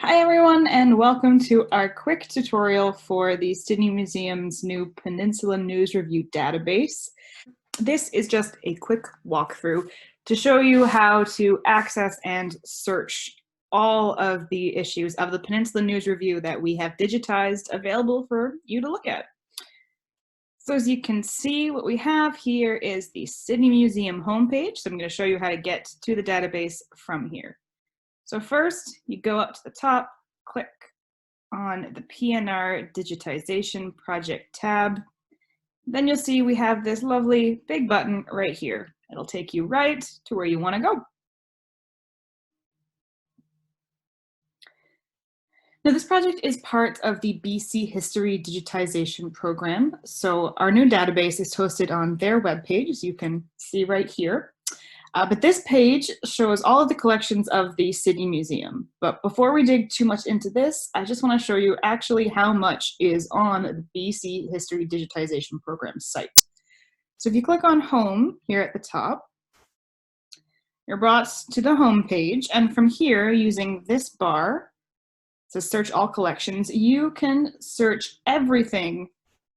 Hi everyone, and welcome to our quick tutorial for the Sydney Museum's new Peninsula News Review database. This is just a quick walkthrough to show you how to access and search all of the issues of the Peninsula News Review that we have digitized available for you to look at. So as you can see, what we have here is the Sydney Museum homepage. So I'm going to show you how to get to the database from here. So first, you go up to the top, click on the PNR Digitization Project tab. Then you'll see we have this lovely big button right here. It'll take you right to where you want to go. Now, this project is part of the BC History Digitization program. So our new database is hosted on their webpage, as you can see right here. But this page shows all of the collections of the Sydney Museum. But before we dig too much into this, I just want to show you actually how much is on the BC History Digitization Program site. So if you click on Home here at the top, you're brought to the home page, and from here, using this bar to search all collections, you can search everything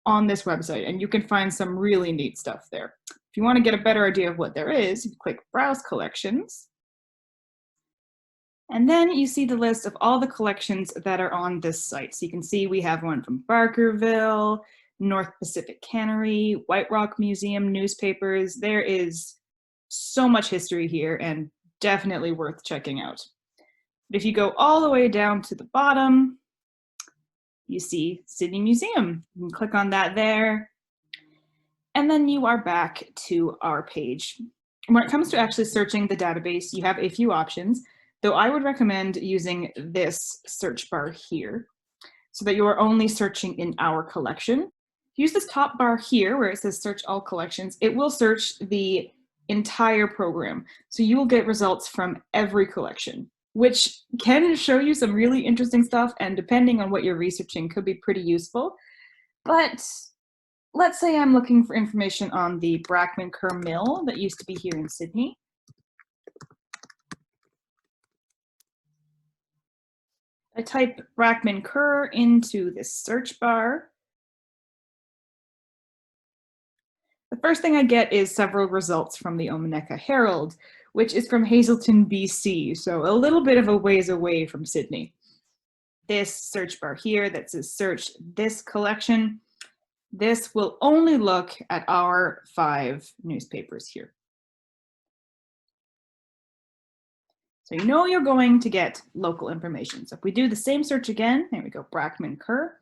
on this website, and you can find some really neat stuff there. If you want to get a better idea of what there is, you click Browse Collections. And then you see the list of all the collections that are on this site. So you can see we have one from Barkerville, North Pacific Cannery, White Rock Museum newspapers. There is so much history here and definitely worth checking out. But if you go all the way down to the bottom, you see Sydney Museum. You can click on that there. And then you are back to our page. When it comes to actually searching the database, you have a few options, though I would recommend using this search bar here so that you are only searching in our collection. Use this top bar here where it says search all collections. It will search the entire program. So you will get results from every collection, which can show you some really interesting stuff, and depending on what you're researching could be pretty useful. But let's say I'm looking for information on the Brackman Kerr Mill that used to be here in Sydney. I type Brackman Kerr into this search bar. The first thing I get is several results from the Omaneka Herald, which is from Hazelton, BC, so a little bit of a ways away from Sydney. This search bar here that says search this collection, this will only look at our 5 newspapers here. So you know you're going to get local information. So if we do the same search again, there we go, Brackman Kerr,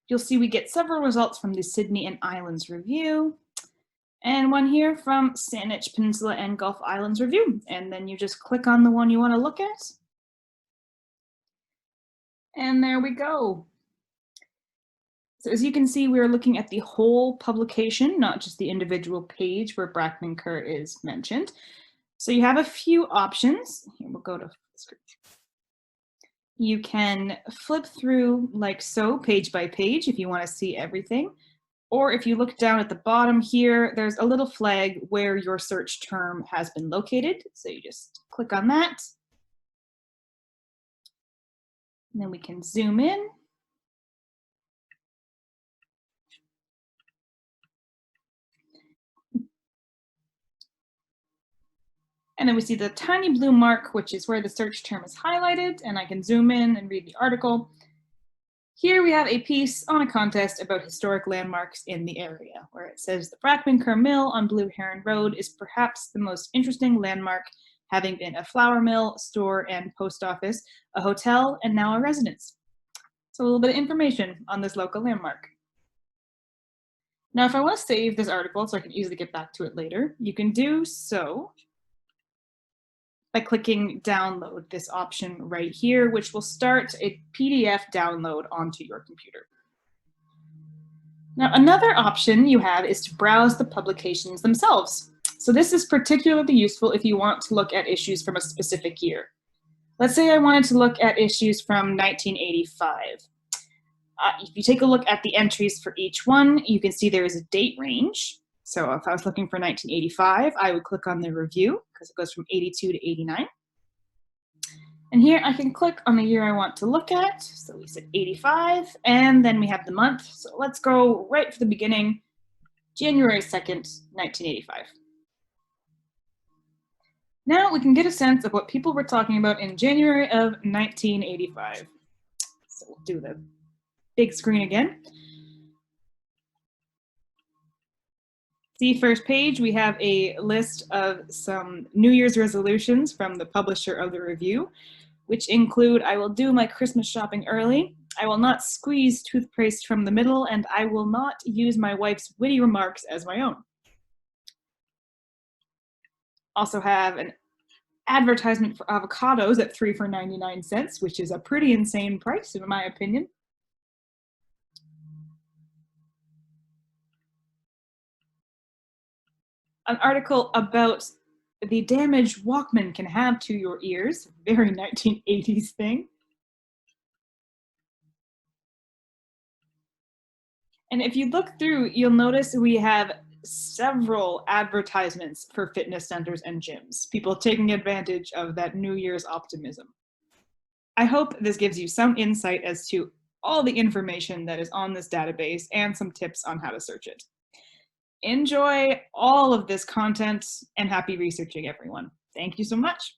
you'll see we get several results from the Sydney and Islands Review, and one here from Saanich Peninsula and Gulf Islands Review. And then you just click on the one you want to look at. And there we go. So as you can see, we're looking at the whole publication, not just the individual page where Brackman Kerr is mentioned. So you have a few options. Here, we'll go to screen. You can flip through like so, page by page, if you want to see everything. Or if you look down at the bottom here, there's a little flag where your search term has been located. So you just click on that. And then we can zoom in. And then we see the tiny blue mark, which is where the search term is highlighted, and I can zoom in and read the article. Here we have a piece on a contest about historic landmarks in the area, where it says the Brackman Kerr Mill on Blue Heron Road is perhaps the most interesting landmark, having been a flour mill, store, and post office, a hotel, and now a residence. So a little bit of information on this local landmark. Now, if I want to save this article so I can easily get back to it later, you can do so by clicking download, this option right here, which will start a PDF download onto your computer. Now, another option you have is to browse the publications themselves. So this is particularly useful if you want to look at issues from a specific year. Let's say I wanted to look at issues from 1985. If you take a look at the entries for each one, you can see there is a date range. So if I was looking for 1985, I would click on the review because it goes from 82 to 89. And here I can click on the year I want to look at. So we said 85, and then we have the month. So let's go right for the beginning, January 2nd, 1985. Now we can get a sense of what people were talking about in January of 1985. So we'll do the big screen again. See, first page, we have a list of some New Year's resolutions from the publisher of the review, which include: I will do my Christmas shopping early, I will not squeeze toothpaste from the middle, and I will not use my wife's witty remarks as my own. Also have an advertisement for avocados at 3 for 99 cents, which is a pretty insane price in my opinion. An article about the damage Walkman can have to your ears, very 1980s thing. And if you look through, you'll notice we have several advertisements for fitness centers and gyms, people taking advantage of that New Year's optimism. I hope this gives you some insight as to all the information that is on this database and some tips on how to search it. Enjoy all of this content and happy researching, everyone. Thank you so much.